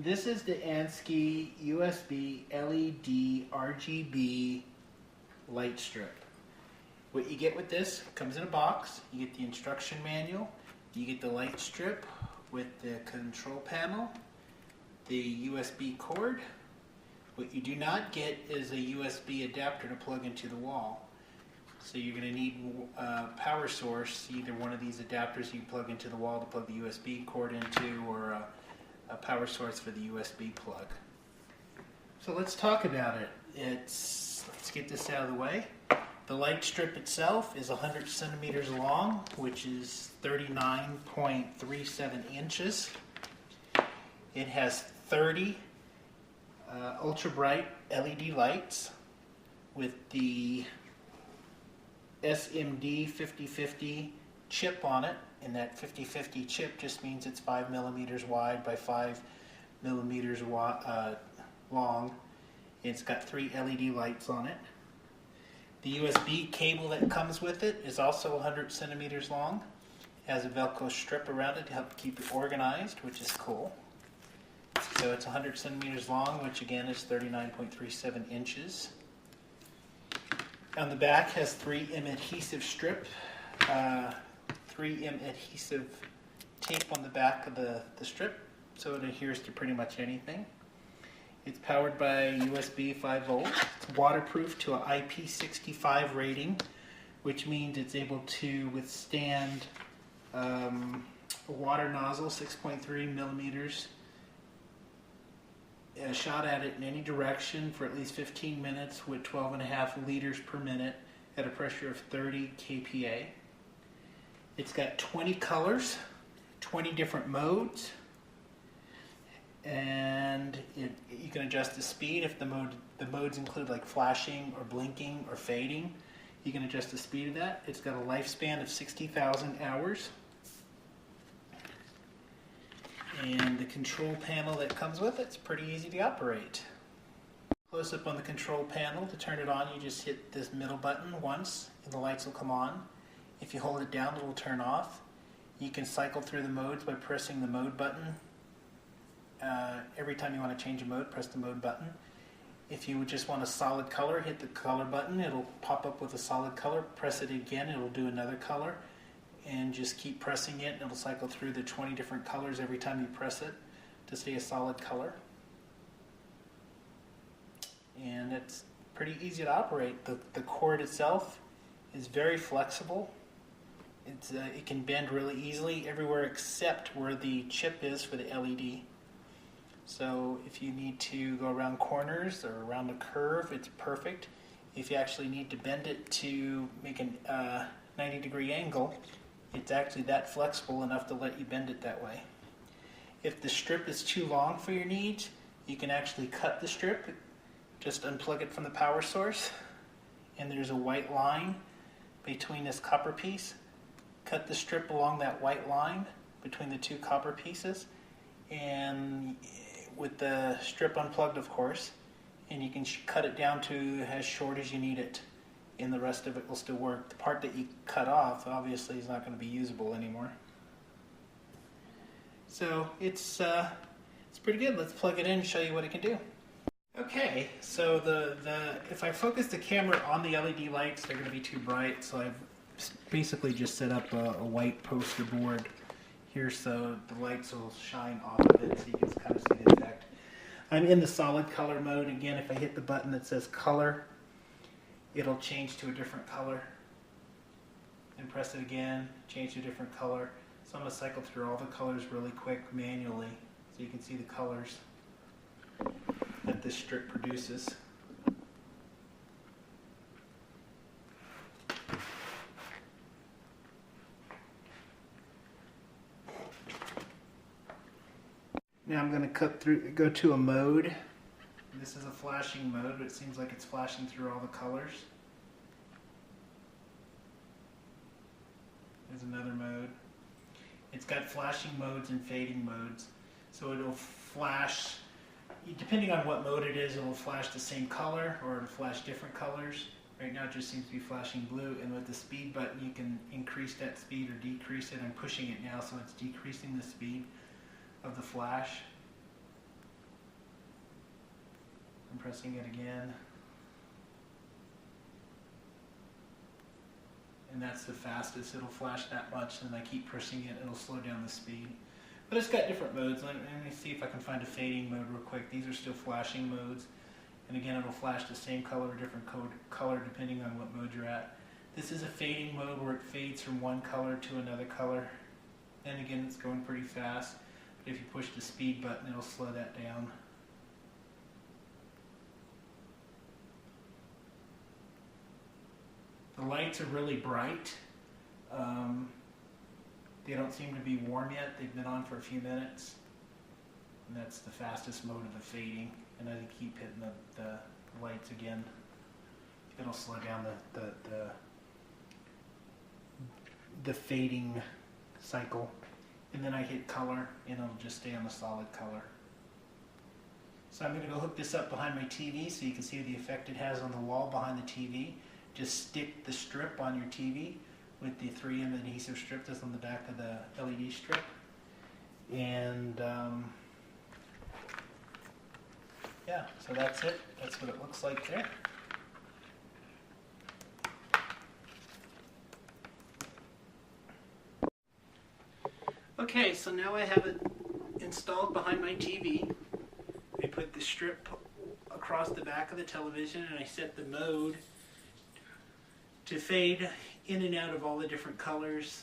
This is the ANSCHE USB LED RGB light strip. What you get with this comes in a box. You get the instruction manual, you get the light strip with the control panel, the USB cord. What you do not get is a USB adapter to plug into the wall. So you're going to need a power source, either one of these adapters you plug into the wall to plug the USB cord into, or a power source for the USB plug. So let's talk about it. Let's get this out of the way. The light strip itself is 100 centimeters long, which is 39.37 inches. It has 30 ultra bright LED lights with the SMD 5050 chip on it, and that 5050 chip just means it's 5 millimeters wide by 5 millimeters long. It's got 3 LED lights on it. The USB cable that comes with it is also 100 centimeters long. It has a Velcro strip around it to help keep it organized, which is cool. So it's 100 centimeters long, which again is 39.37 inches. On the back has 3M adhesive strip, 3M adhesive tape on the back of the strip, so it adheres to pretty much anything. It's powered by USB 5 volts. It's waterproof to an IP65 rating, which means it's able to withstand a water nozzle, 6.3 millimeters, shot at it in any direction for at least 15 minutes with 12.5 liters per minute at a pressure of 30 kPa. It's got 20 colors, 20 different modes, and you can adjust the speed if the modes include like flashing or blinking or fading. You can adjust the speed of that. It's got a lifespan of 60,000 hours. And the control panel that comes with it's pretty easy to operate. Close up on the control panel. To turn it on, you just hit this middle button once and the lights will come on. If you hold it down, it will turn off. You can cycle through the modes by pressing the mode button. Every time you want to change a mode, press the mode button. If you just want a solid color, hit the color button. It'll pop up with a solid color. Press it again, it'll do another color. And just keep pressing it, and it'll cycle through the 20 different colors every time you press it to stay a solid color. And it's pretty easy to operate. The cord itself is very flexible. It can bend really easily everywhere except where the chip is for the LED. So if you need to go around corners or around a curve, it's perfect. If you actually need to bend it to make a 90-degree angle, it's actually that flexible enough to let you bend it that way. If the strip is too long for your needs, you can actually cut the strip. Just unplug it from the power source, and there's a white line between this copper piece. Cut the strip along that white line between the two copper pieces, and with the strip unplugged, of course, and you can cut it down to as short as you need it, and the rest of it will still work. The part that you cut off obviously is not going to be usable anymore. So it's pretty good. Let's plug it in and show you what it can do. Okay, so if I focus the camera on the LED lights, they're going to be too bright, so I've basically just set up a white poster board here so the lights will shine off of it so you can kind of see the effect. I'm in the solid color mode. Again, if I hit the button that says color, it'll change to a different color. And press it again, change to a different color. So I'm going to cycle through all the colors really quick manually so you can see the colors that this strip produces. Now I'm going to go to a mode. This is a flashing mode, but it seems like it's flashing through all the colors. There's another mode. It's got flashing modes and fading modes. So it'll flash, depending on what mode it is, it'll flash the same color or it'll flash different colors. Right now it just seems to be flashing blue, and with the speed button you can increase that speed or decrease it. I'm pushing it now so it's decreasing the speed of the flash. pressing it again. And that's the fastest. It'll flash that much, and I keep pressing it, it'll slow down the speed. But it's got different modes. Let me see if I can find a fading mode real quick. These are still flashing modes. And again, it'll flash the same color or different color depending on what mode you're at. This is a fading mode where it fades from one color to another color. And again, it's going pretty fast. But if you push the speed button, it'll slow that down. The lights are really bright. They don't seem to be warm yet. They've been on for a few minutes. And that's the fastest mode of the fading. And I keep hitting the lights again. It'll slow down the fading cycle. And then I hit color, and it'll just stay on the solid color. So I'm going to go hook this up behind my TV so you can see the effect it has on the wall behind the TV. Just stick the strip on your TV with the 3M adhesive strip that's on the back of the LED strip. And yeah, so that's it. That's what it looks like there. Okay, so now I have it installed behind my TV. I put the strip across the back of the television, and I set the mode to fade in and out of all the different colors.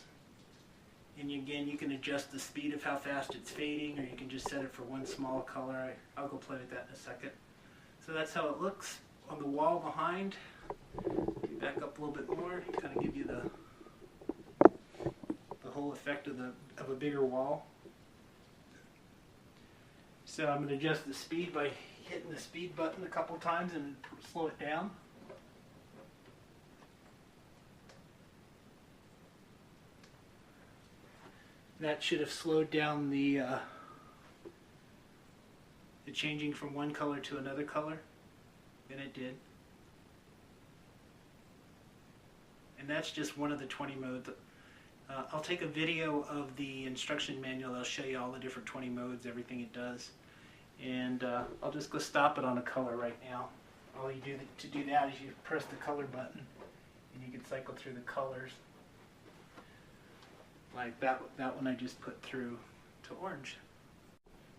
And again, you can adjust the speed of how fast it's fading, or you can just set it for one small color. I'll go play with that in a second. So that's how it looks on the wall behind. Back up a little bit more, kind of give you the whole effect of a bigger wall. So I'm going to adjust the speed by hitting the speed button a couple times and slow it down. That should have slowed down the changing from one color to another color, and it did. And that's just one of the 20 modes. I'll take a video of the instruction manual. I'll show you all the different 20 modes, everything it does. And I'll just go stop it on a color right now. All you do to do that is you press the color button, and you can cycle through the colors. Like that one I just put through to orange.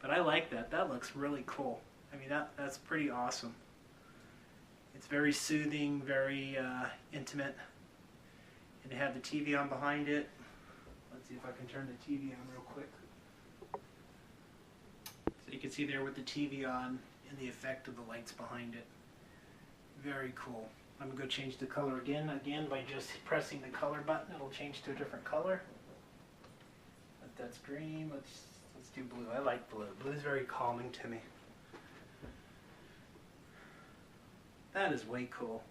But I like that. That looks really cool. I mean, that's pretty awesome. It's very soothing, very intimate. And to have the TV on behind it. Let's see if I can turn the TV on real quick. So you can see there with the TV on and the effect of the lights behind it. Very cool. I'm going to go change the color again by just pressing the color button. It'll change to a different color. That's green. Let's do blue. I like blue. Blue is very calming to me. That is way cool.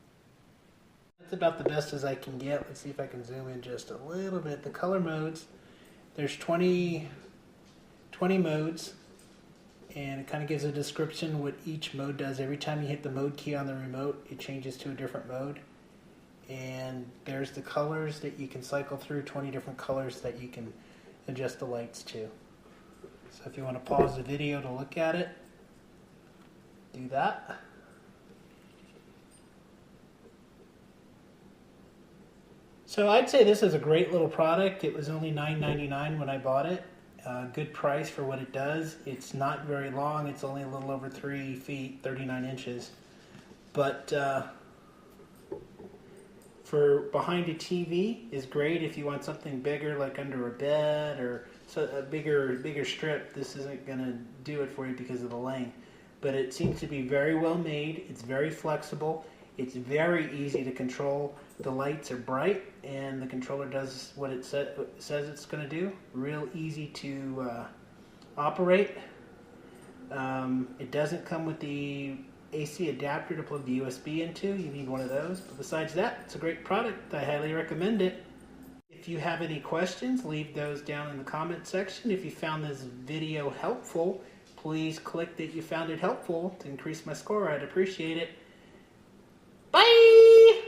That's about the best as I can get. Let's see if I can zoom in just a little bit. The color modes. There's 20 modes, and it kind of gives a description what each mode does. Every time you hit the mode key on the remote, it changes to a different mode. And there's the colors that you can cycle through. 20 different colors that you can adjust the lights to. So if you want to pause the video to look at it, do that. So I'd say this is a great little product. It was only $9.99 when I bought it. Good price for what it does. It's not very long. It's only a little over 3 feet, 39 inches. But for behind a TV is great if you want something bigger, like under a bed or a bigger strip. This isn't going to do it for you because of the length. But it seems to be very well made. It's very flexible. It's very easy to control. The lights are bright, and the controller does what it says it's going to do. Real easy to operate. It doesn't come with the AC adapter to plug the USB into. You need one of those. But besides that, it's a great product. I highly recommend it. If you have any questions, leave those down in the comment section. If you found this video helpful, please click that you found it helpful to increase my score. I'd appreciate it. Bye!